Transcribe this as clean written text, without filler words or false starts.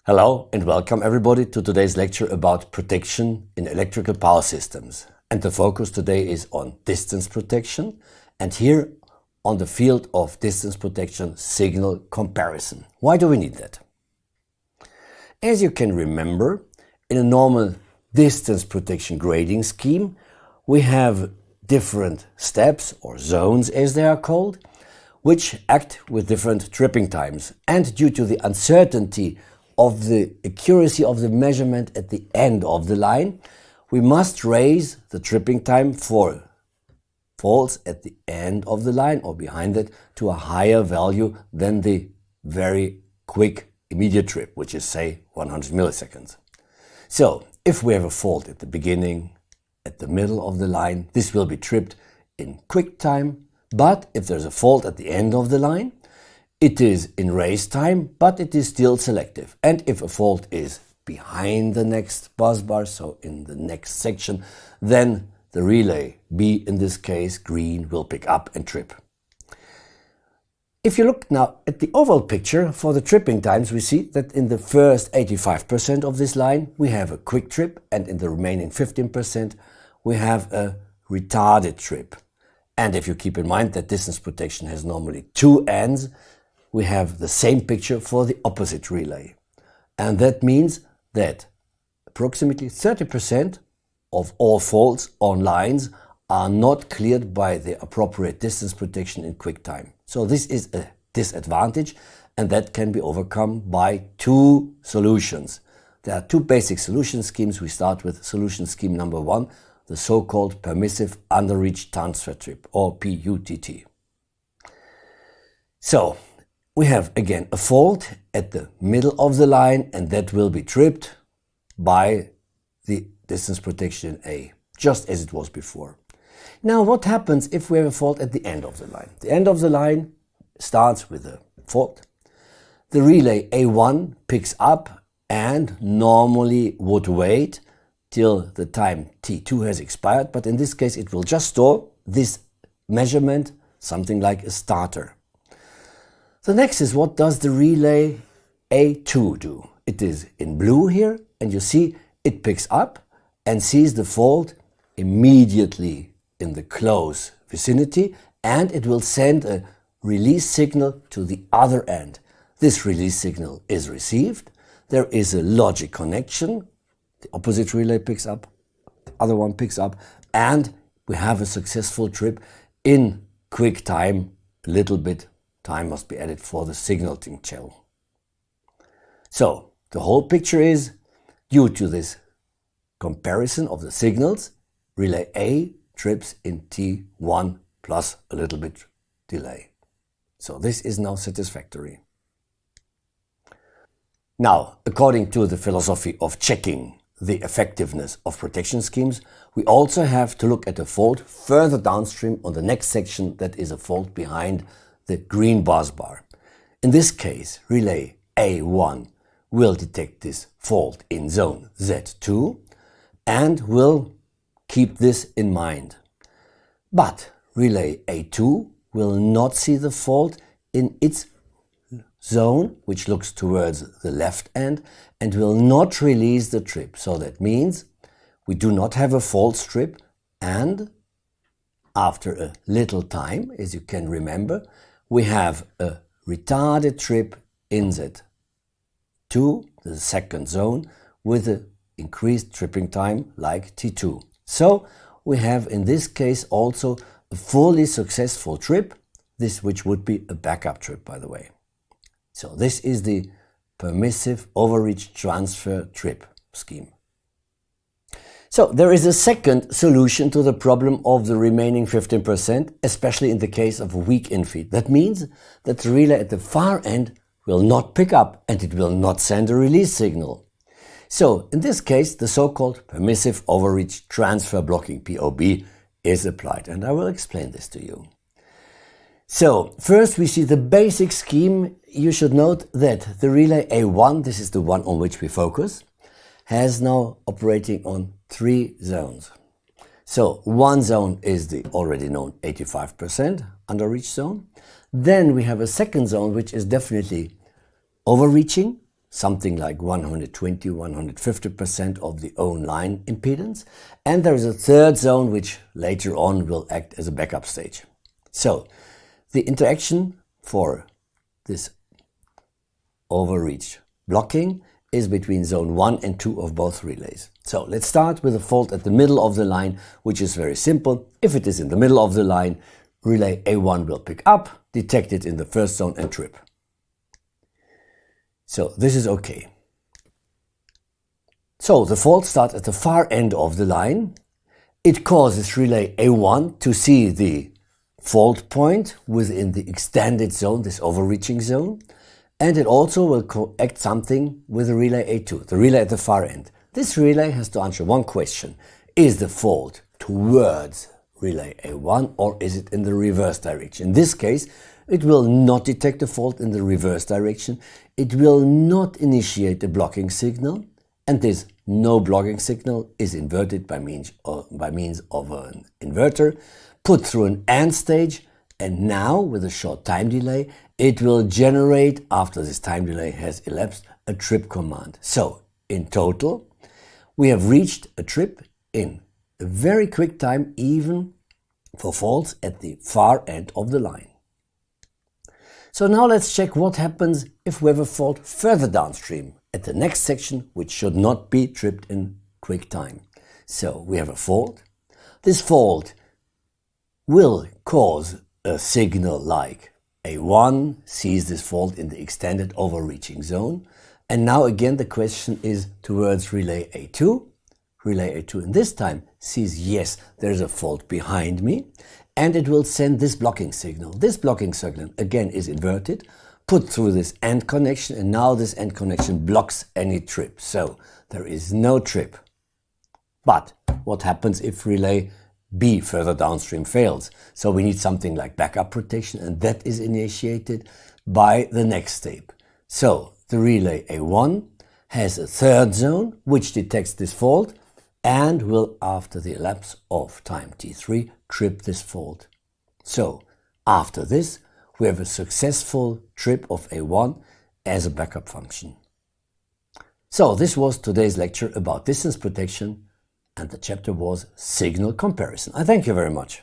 Hello and welcome everybody to today's lecture about protection in electrical power systems. And the focus today is on distance protection and here on the field of distance protection signal comparison. Why do we need that? As you can remember, in a normal distance protection grading scheme, we have different steps or zones as they are called, which act with different tripping times. And due to the uncertainty of the accuracy of the measurement at the end of the line, we must raise the tripping time for faults at the end of the line or behind it to a higher value than the very quick immediate trip, which is say 100 milliseconds. So if we have a fault at the beginning, at the middle of the line, this will be tripped in quick time, but if there's a fault at the end of the line, it is in raise time, but it is still selective. And if a fault is behind the next bus bar, so in the next section, then the relay B, in this case green, will pick up and trip. If you look now at the overall picture for the tripping times, we see that in the first 85% of this line we have a quick trip, and in the remaining 15% we have a retarded trip. And if you keep in mind that distance protection has normally two ends, we have the same picture for the opposite relay. And that means that approximately 30% of all faults on lines are not cleared by the appropriate distance protection in quick time. So this is a disadvantage, and that can be overcome by two solutions. There are two basic solution schemes. We start with solution scheme number one, the so-called permissive underreach transfer trip, or PUTT. So we have again a fault at the middle of the line, and that will be tripped by the distance protection A, just as it was before. Now what happens if we have a fault at the end of the line? The end of the line starts with a fault. The relay A1 picks up and normally would wait till the time T2 has expired, but in this case it will just store this measurement, something like a starter. The next is, what does the relay A2 do? It is in blue here, and you see it picks up and sees the fault immediately in the close vicinity, and it will send a release signal to the other end. This release signal is received. There is a logic connection. The opposite relay picks up, the other one picks up, and we have a successful trip in quick time. A little bit time must be added for the signaling channel. So the whole picture is, due to this comparison of the signals, relay A trips in T1 plus a little bit delay. So this is now satisfactory. Now, according to the philosophy of checking the effectiveness of protection schemes, we also have to look at a fault further downstream on the next section that is a fault behind the green bus bar. In this case, relay A1 will detect this fault in zone Z2 and will keep this in mind. But relay A2 will not see the fault in its zone, which looks towards the left end, and will not release the trip. So that means we do not have a fault trip, and after a little time, as you can remember, we have a retarded trip in Z2, the second zone, with an increased tripping time like T2. So we have in this case also a fully successful trip, this which would be a backup trip, by the way. So this is the permissive overreach transfer trip scheme. So there is a second solution to the problem of the remaining 15%, especially in the case of a weak infeed. That means that the relay at the far end will not pick up and it will not send a release signal. So in this case, the so-called permissive overreach transfer blocking POB is applied, and I will explain this to you. So first we see the basic scheme. You should note that the relay A1, this is the one on which we focus, has now operating on three zones. So one zone is the already known 85% underreach zone. Then we have a second zone which is definitely overreaching, something like 120, 150% of the own line impedance. And there is a third zone which later on will act as a backup stage. So the interaction for this overreach blocking is between zone 1 and 2 of both relays. So let's start with a fault at the middle of the line, which is very simple. If it is in the middle of the line, relay A1 will pick up, detect it in the first zone and trip. So this is okay. So the fault starts at the far end of the line. It causes relay A1 to see the fault point within the extended zone, this overreaching zone. And it also will act something with the relay A2, the relay at the far end. This relay has to answer one question. Is the fault towards relay A1 or is it in the reverse direction? In this case, it will not detect a fault in the reverse direction. It will not initiate a blocking signal. And this no blocking signal is inverted by means of an inverter, put through an AND stage. And now, with a short time delay, it will generate, after this time delay has elapsed, a trip command. So, in total, we have reached a trip in a very quick time, even for faults at the far end of the line. So now let's check what happens if we have a fault further downstream at the next section, which should not be tripped in quick time. So, we have a fault. This fault will cause a signal like A1 sees this fault in the extended overreaching zone. And now again the question is towards relay A2. Relay A2 in this time sees, yes, there's a fault behind me, and it will send this blocking signal. This blocking signal again is inverted, put through this AND connection, and now this AND connection blocks any trip. So there is no trip. But what happens if relay B further downstream fails? So we need something like backup protection, and that is initiated by the next step. So the relay A1 has a third zone which detects this fault and will, after the elapse of time T3, trip this fault. So after this, we have a successful trip of A1 as a backup function. So this was today's lecture about distance protection, and the chapter was signal comparison. I thank you very much.